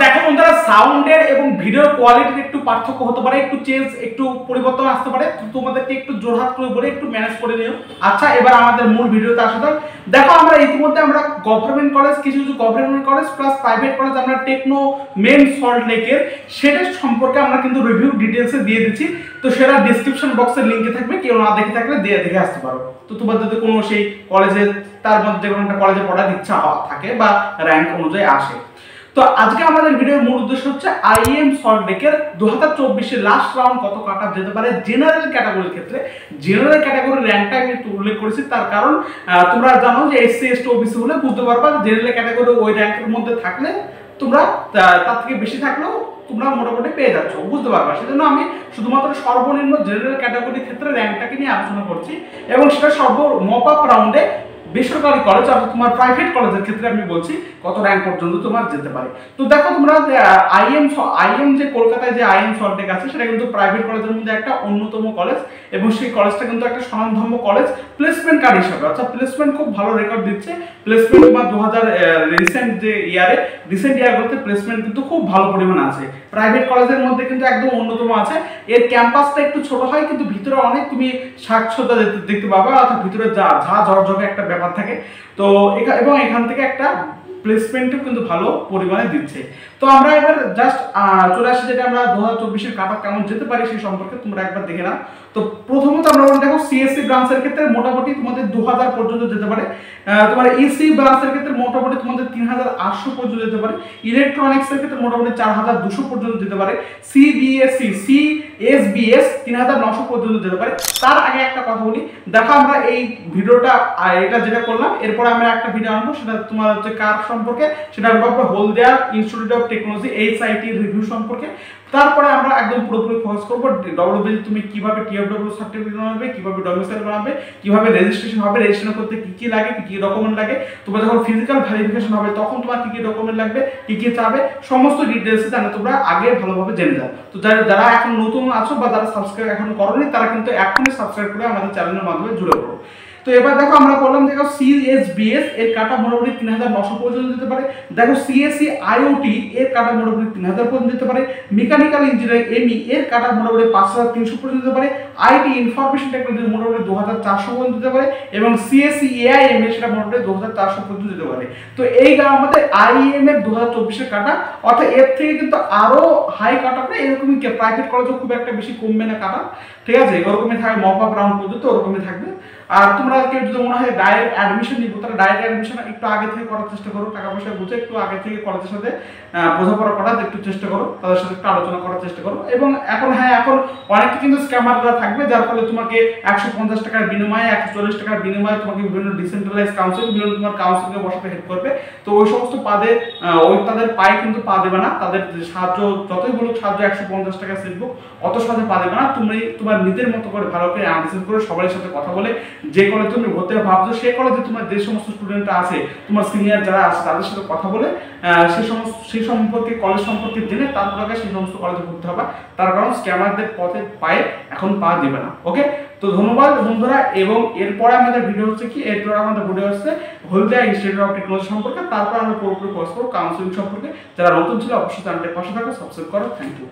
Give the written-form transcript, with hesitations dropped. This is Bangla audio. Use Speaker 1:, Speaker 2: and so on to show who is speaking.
Speaker 1: দেখো বন্ধুরা, সাউন্ডের এবং ভিডিও কোয়ালিটির একটু পার্থক্য হতে পারে, একটু চেঞ্জ, একটু পরিবর্তন আসতে পারে। তোমাদেরকে একটু জোরহাত করে বলে একটু ম্যানেজ করে নিও। আচ্ছা, এবার আমাদের মূল ভিডিওতে আসা যাক। দেখো, আমরা ইতিমধ্যে আমরা গভর্নমেন্ট কলেজ, কিছু কিছু government college plus private college, আমরা টেকনো মেন সল্ট লেকের সেটা সম্পর্কে আমরা কিন্তু রিভিউ ডিটেলসে দিয়ে দিচ্ছি। তো সেটা ডেসক্রিপশন বক্সের লিঙ্কে থাকবে, কেউ না দেখে থাকলে দেখে আসতে পারো। তো তোমার যদি কোনো সেই কলেজে, তার মধ্যে যে কোনো একটা কলেজে পড়ার ইচ্ছা থাকে বা র্যাঙ্ক অনুযায়ী আসে। তো আজকে আমাদের ভিডিওর মূল উদ্দেশ্য হচ্ছে আইএম সল্ট লেকের 2024 লাস্ট রাউন্ড কত কাট আপ যেতে পারে জেনারেল ক্যাটাগরির ক্ষেত্রে। জেনারেল ক্যাটাগরির র্যাঙ্কটা আমি একটু উল্লেখ করেছি, তার কারণ তোমরা জানো যে এসসি এসটি ওবিসি হলে বুঝতে পারবা জেনারেল ক্যাটাগরি ওই র্যাঙ্কের মধ্যে থাকলে তোমরা তার থেকে বেশি থাকলেও তোমরা মোটামুটি পেয়ে যাচ্ছ, বুঝতে পারবা। সেজন্য আমি শুধুমাত্র সর্বনিম্ন জেনারেল ক্যাটাগরির ক্ষেত্রে র্যাঙ্কটাকে নিয়ে আলোচনা করছি, এবং সেটা মপ আপ রাউন্ডে বেসরকারি কলেজ অর্থাৎ তোমার প্রাইভেট কলেজের ক্ষেত্রে আমি বলছি কত র্যাঙ্ক পর্যন্ত তোমার যেতে পারে। তো দেখো, তোমরা আইএম যে কলকাতায় যে আইএম সল্ট লেক আছে, সেটা কিন্তু প্রাইভেট কলেজের মধ্যে একটা অন্যতম কলেজ, এবং সেই কলেজটা কিন্তু একটা স্বনামধন্য কলেজ প্লেসমেন্ট কার্ড হিসাবে, অর্থাৎ প্লেসমেন্ট খুব ভালো রেকর্ড দিচ্ছে। প্লেসমেন্ট তোমার 2000 রিসেন্ট ইয়ারগুলোতে প্লেসমেন্ট কিন্তু খুব ভালো পরিমাণ আছে। প্রাইভেট কলেজের মধ্যে কিন্তু একদম অন্যতম আছে। এর ক্যাম্পাসটা একটু ছোট হয়, কিন্তু ভিতরে অনেক তুমি সাক্ষরতা দেখতে পাবা, অর্থাৎ ভিতরে ঝরঝরে একটা ব্যাপার থাকে। তো এবং এখান থেকে একটা প্লেসমেন্টও কিন্তু ভালো পরিমাণে দিচ্ছে। তো আমরা এবার জাস্ট চলে আসি, যেটা আমরা 2024 কাট আপ কেমন যেতে পারি সেই সম্পর্কে তোমরা একবার দেখে নাও। তো প্রথমত আমরা দেখো, সিএসসি ব্রাঞ্চের ক্ষেত্রে মোটামুটি তোমাদের 2000 পর্যন্ত যেতে পারে। তোমার ইসি ব্রাঞ্চের ক্ষেত্রে মোটামুটি তোমাদের 3800 পর্যন্ত যেতে পারে। ইলেকট্রনিক্সের ক্ষেত্রে মোটামুটি 4200 পর্যন্ত যেতে পারে। সিএসবিএস 3900 পর্যন্ত যেতে পারে। তার আগে একটা কথা বলি, দেখো আমরা এই ভিডিওটা এটা যেটা করলাম, এরপরে আমরা একটা ভিডিও আনবো, সেটা তোমার হচ্ছে কার সম্পর্কে, সেটা আমরা Haldia institute of technology HIT review সম্পর্কে। তারপরে আমরা একদম পুরোপুরি ফোকাস করবো ডব্লিউবিএল তুমি কিভাবে টিএফডব্লিউ সার্টিফিকেট বানাবে, কিভাবে ডমিসাইল বানাবে, কিভাবে রেজিস্ট্রেশন হবে, রেজিস্ট্রেশন করতে কি কি লাগে, কি কি ডকুমেন্ট লাগে, তোমার যখন ফিজিক্যাল ভেরিফিকেশন হবে তখন তোমার কি কি ডকুমেন্ট লাগবে, কি কি চাবে, সমস্ত ডিটেইলস জানা তোমরা আগে ভালোভাবে জেনে যাও। তো যারা এখন নতুন আছো বা যারা সাবস্ক্রাইব এখন করোনি, তারা কিন্তু এখনই সাবস্ক্রাইব করে আমাদের চ্যানেলের মাধ্যমে জুড়ে পড়ো। তো এবার দেখো, আমরা বললাম দেখো সিএসবিএস এর কাটা মোটামুটি 3900 পর্যন্ত যেতে পারে। দেখো সিএসসি আইওটি এর কাটা মোটামুটি 3000 পর্যন্ত যেতে পারে। মেকানিক্যাল ইঞ্জিনিয়ারিং এমই এর কাটা মোটামুটি 5300 পর্যন্ত যেতে পারে। আইটি ইনফরমেশন টেকনোলজি মোটামুটি 2400 পর্যন্ত যেতে পারে, এবং সিএসসি এআইএম এর সেটা মোটামুটি 2400 পর্যন্ত যেতে পারে। তো এই আমাদের আইএম এর 2024 এর কাটা, অর্থাৎ এর থেকে কিন্তু আরো হাই কাটা না, এরকমই প্রাইভেট কলেজও খুব একটা বেশি কমবে না কাটা, ঠিক আছে? ওরকমই থাকবে, মপ আপ রাউন্ড পর্যন্ত ওরকমই থাকবে। আর তোমরা কেউ যদি মনে হয় ডাইরেক্ট অ্যাডমিশন নিব, তাহলে ডাইরেক্ট অ্যাডমিশন একটু আগে থেকে করার চেষ্টা করো, টাকা পয়সা বুঝে একটু আগে থেকে কলেজের সাথে বোঝাপড়া করার একটু চেষ্টা করো, তাদের সাথে একটু আলোচনা করার চেষ্টা করো। এবং এখন এখন অনেক কিন্তু স্ক্যামাররা থাকবে, যার ফলে তোমাকে 150 টাকার বিনিময়ে, 140 টাকার বিনিময়ে তোমাকে বিভিন্ন ডিসেন্ট্রালাইজ কাউন্সিল, বিভিন্ন তোমার কাউন্সিলকে বসাতে হেল্প করবে। তো ওই সমস্ত পাদে তাদের পায়ে কিন্তু পা দেবে না, তাদের সাহায্য যতই বলুক সাহায্য 150 টাকা সিটবুক অত সহজে পা দেবে না। তুমি তোমার নিজের মতো করে ভালো করে অ্যানালিসিস করে সবার সাথে কথা বলে যে কলেজে তুমি ভর্তি ভাবছো, সেই কলেজে তোমার যে সমস্ত স্টুডেন্টরা আছে, তোমার সিনিয়র যারা আছে, তাদের সাথে কথা বলে সেই সম্পর্কে কলেজ সম্পর্কে জেনে তারপর আগে সেই সমস্ত কলেজে ভর্তি হবে। তার কারণ স্ক্যামারদের পায়ে এখন পা দিবে না। ওকে, তো ধন্যবাদ বন্ধুরা। এবং এরপরে আমাদের ভিডিও হচ্ছে কি, এরপরে আমাদের ভিডিও হচ্ছে হলদিয়া ইনস্টিটিউট অফ টেকনোলজি সম্পর্কে। তারপর আমরা পুরোপুরি ফোকাস করবো কাউন্সিলিং সম্পর্কে। যারা নতুন ছিল অবশ্যই চ্যানেলটির পাশে থাকো, সাবস্ক্রাইব করো। Thank you.